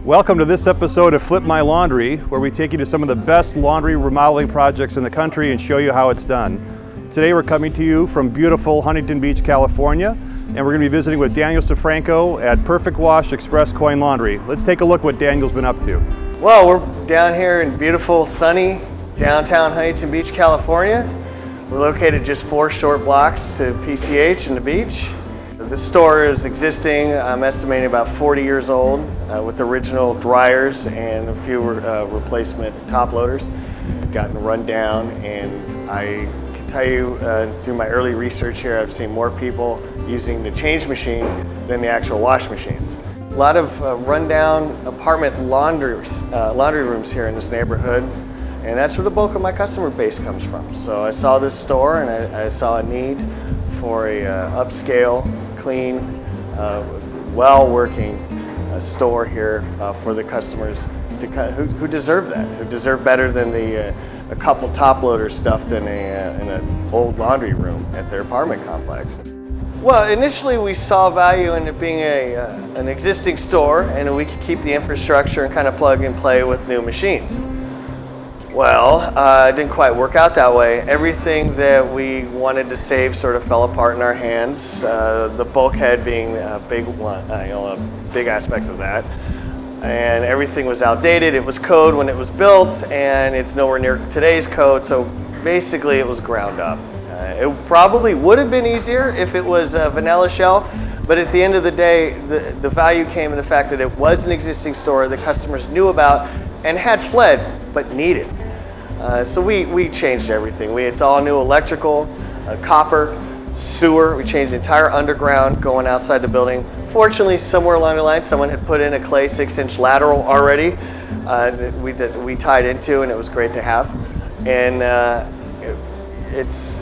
Welcome to this episode of Flip My Laundry, where we take you to some of the best laundry remodeling projects in the country and show you how it's done. Today we're coming to you from beautiful Huntington Beach, California, and we're going to be visiting with Daniel Safranco at Perfect Wash Express Coin Laundry. Let's take a look what Daniel's been up to. Well, we're down here in beautiful, sunny, downtown Huntington Beach, California. We're located just 4 short blocks to PCH and the beach. The store is existing, I'm estimating about 40 years old, with original dryers and a few replacement top loaders. Gotten run down, and I can tell you through my early research here, I've seen more people using the change machine than the actual wash machines. A lot of rundown apartment laundry rooms here in this neighborhood, and that's where the bulk of my customer base comes from. So I saw this store and I saw a need for a upscale, clean, well-working store here for the customers who deserve that, who deserve better than a couple top loader stuffed in an old laundry room at their apartment complex. Well, initially we saw value in it being an existing store, and we could keep the infrastructure and kind of plug and play with new machines. Well, it didn't quite work out that way. Everything that we wanted to save sort of fell apart in our hands. The bulkhead being a big one, a big aspect of that. And everything was outdated. It was code when it was built, and it's nowhere near today's code. So basically, it was ground up. It probably would have been easier if it was a vanilla shell, but at the end of the day, the value came in the fact that it was an existing store that customers knew about and had fled, but needed. So we changed everything. It's all new electrical, copper, sewer. We changed the entire underground going outside the building. Fortunately, somewhere along the line, someone had put in a clay 6-inch lateral already. We tied into, and it was great to have. And it's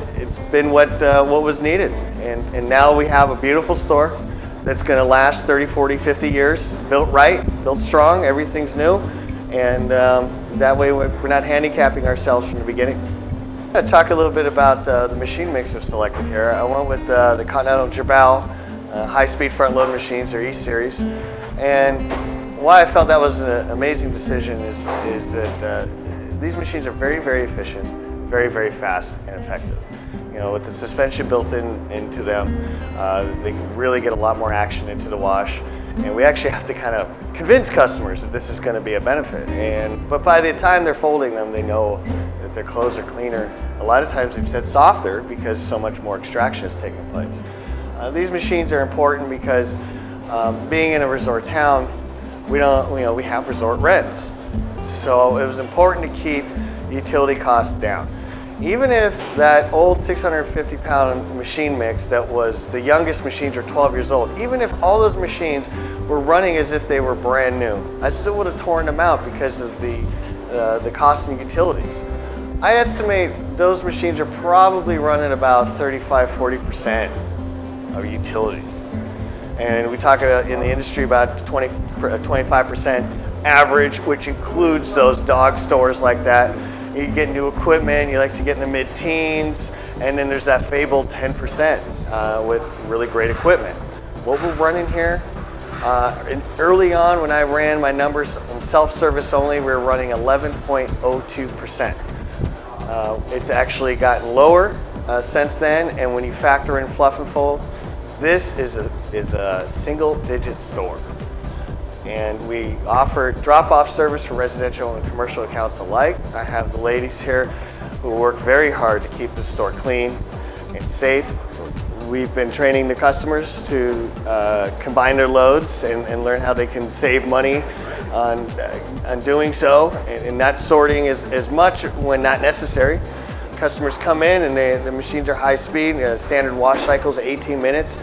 been what was needed. And now we have a beautiful store that's going to last 30, 40, 50 years. Built right, built strong, everything's new. And that way we're not handicapping ourselves from the beginning. I'm going to talk a little bit about the machine mix I've selected here. I went with the Continental Jabal high-speed front-load machines, or E-Series. And why I felt that was an amazing decision is that these machines are very, very efficient, very, very fast and effective. You know, with the suspension built into them, they can really get a lot more action into the wash. And we actually have to kind of convince customers that this is going to be a benefit. But by the time they're folding them, they know that their clothes are cleaner. A lot of times they've said softer because so much more extraction is taking place. These machines are important because being in a resort town, we have resort rents. So it was important to keep utility costs down. Even if that old 650-pound machine mix that was the youngest machines were 12 years old, even if all those machines were running as if they were brand new, I still would have torn them out because of the cost and utilities. I estimate those machines are probably running about 35–40% of utilities. And we talk about in the industry about 25% average, which includes those dog stores like that. You get new equipment, you like to get in the mid-teens, and then there's that fabled 10% with really great equipment. What we're running here, early on when I ran my numbers in self-service only, we were running 11.02%. It's actually gotten lower since then, and when you factor in fluff and fold, this is a single-digit store. And we offer drop-off service for residential and commercial accounts alike. I have the ladies here who work very hard to keep the store clean and safe. We've been training the customers to combine their loads and learn how they can save money on doing so, and not sorting as much when not necessary. Customers come in and the machines are high speed, standard wash cycles 18 minutes.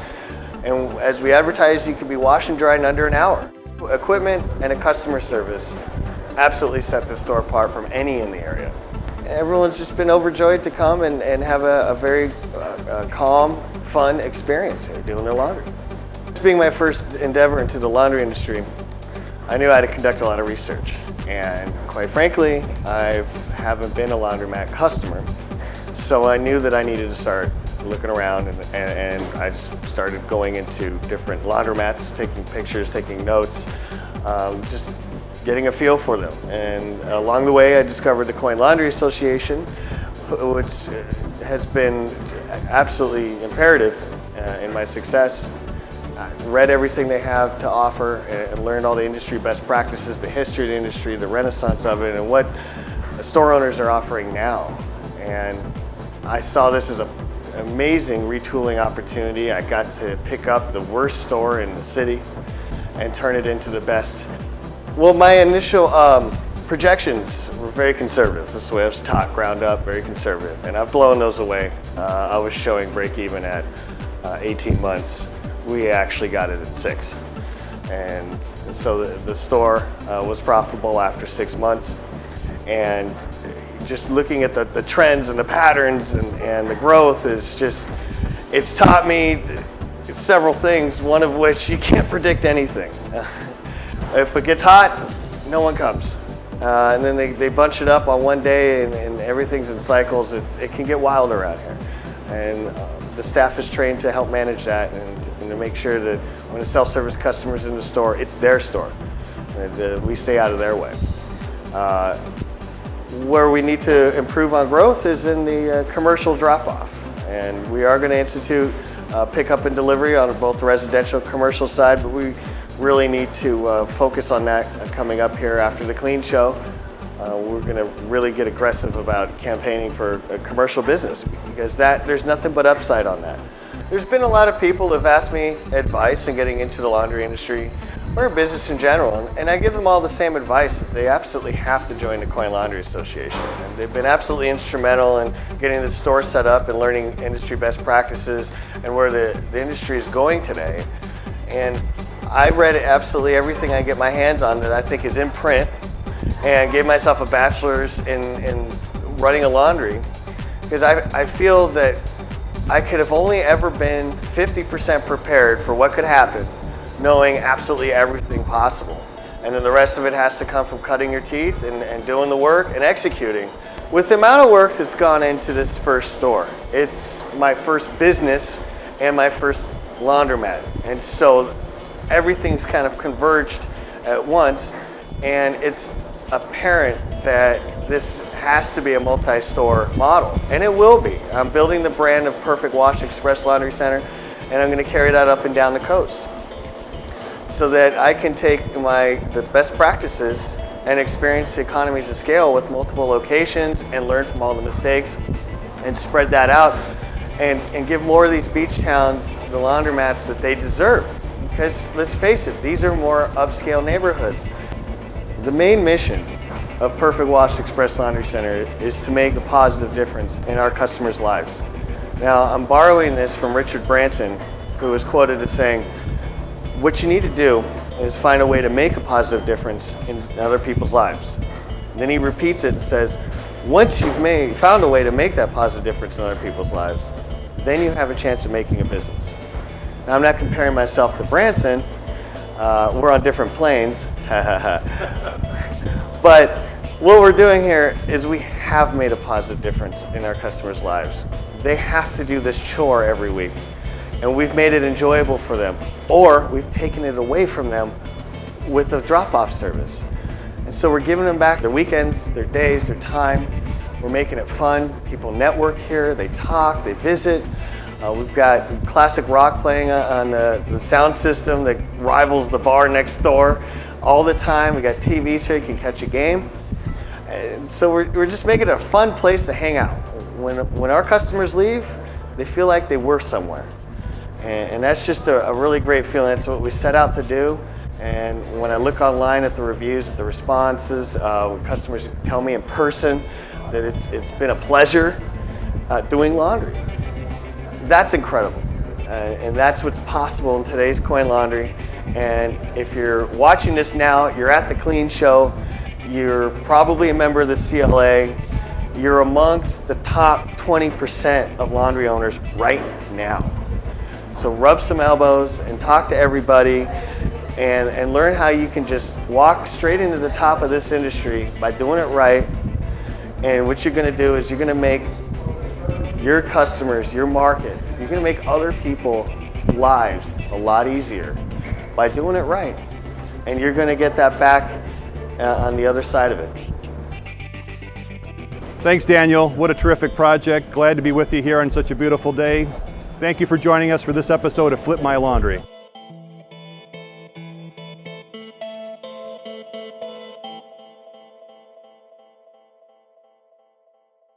And as we advertise, you can be washed and dried in under an hour. Equipment and a customer service absolutely set this store apart from any in the area. Everyone's just been overjoyed to come and have a very calm, fun experience here doing their laundry. This being my first endeavor into the laundry industry, I knew I had to conduct a lot of research. And quite frankly, I haven't been a laundromat customer, so I knew that I needed to start looking around, and I just started going into different laundromats, taking pictures, taking notes, just getting a feel for them. And along the way, I discovered the Coin Laundry Association, which has been absolutely imperative in my success. I read everything they have to offer and learned all the industry best practices, the history of the industry, the renaissance of it, and what the store owners are offering now. And I saw this as an amazing retooling opportunity. I got to pick up the worst store in the city and turn it into the best. Well, my initial projections were very conservative. This is the way I was taught, ground up, very conservative. And I've blown those away. I was showing break even at 18 months. We actually got it at 6. And so the store was profitable after 6 months. And just looking at the trends and the patterns and the growth is just, it's taught me several things, one of which you can't predict anything. If it gets hot, no one comes. And then they bunch it up on one day and everything's in cycles. It can get wild around here. And the staff is trained to help manage that and to make sure that when a self-service customer's in the store, it's their store. And we stay out of their way. Where we need to improve on growth is in the commercial drop-off. And we are going to institute pickup and delivery on both the residential and commercial side, but we really need to focus on that coming up here after the clean show. We're going to really get aggressive about campaigning for a commercial business because there's nothing but upside on that. There's been a lot of people who have asked me advice in getting into the laundry industry or business in general, and I give them all the same advice. They absolutely have to join the Coin Laundry Association. And they've been absolutely instrumental in getting the store set up and learning industry best practices and where the industry is going today. And I read absolutely everything I get my hands on that I think is in print and gave myself a bachelor's in running a laundry because I feel that I could have only ever been 50% prepared for what could happen, knowing absolutely everything possible. And then the rest of it has to come from cutting your teeth and doing the work and executing. With the amount of work that's gone into this first store, it's my first business and my first laundromat. And so everything's kind of converged at once, and it's apparent that this has to be a multi-store model, and it will be. I'm building the brand of Perfect Wash Express Laundry Center, and I'm going to carry that up and down the coast so that I can take the best practices and experience the economies of scale with multiple locations and learn from all the mistakes and spread that out and give more of these beach towns the laundromats that they deserve. Because let's face it, these are more upscale neighborhoods. The main mission of Perfect Wash Express Laundry Center is to make a positive difference in our customers' lives. Now, I'm borrowing this from Richard Branson, who was quoted as saying, what you need to do is find a way to make a positive difference in other people's lives. And then he repeats it and says, once you've found a way to make that positive difference in other people's lives, then you have a chance of making a business. Now, I'm not comparing myself to Branson. We're on different planes. But what we're doing here is we have made a positive difference in our customers' lives. They have to do this chore every week, and we've made it enjoyable for them, or we've taken it away from them with the drop-off service. And so we're giving them back their weekends, their days, their time. We're making it fun. People network here, they talk, they visit. We've got classic rock playing on the sound system that rivals the bar next door all the time. We got TVs here, you can catch a game. And so we're just making it a fun place to hang out. When our customers leave, they feel like they were somewhere. And that's just a really great feeling. That's what we set out to do. And when I look online at the reviews, at the responses, when customers tell me in person that it's been a pleasure doing laundry. That's incredible. And that's what's possible in today's Coin Laundry. And if you're watching this now, you're at the Clean Show, you're probably a member of the CLA, you're amongst the top 20% of laundry owners right now. So rub some elbows and talk to everybody and learn how you can just walk straight into the top of this industry by doing it right. And what you're going to do is you're going to make your customers, your market, you're going to make other people's lives a lot easier by doing it right. and you're going to get that back on the other side of it. Thanks, Daniel. What a terrific project. Glad to be with you here on such a beautiful day. Thank you for joining us for this episode of Flip My Laundry.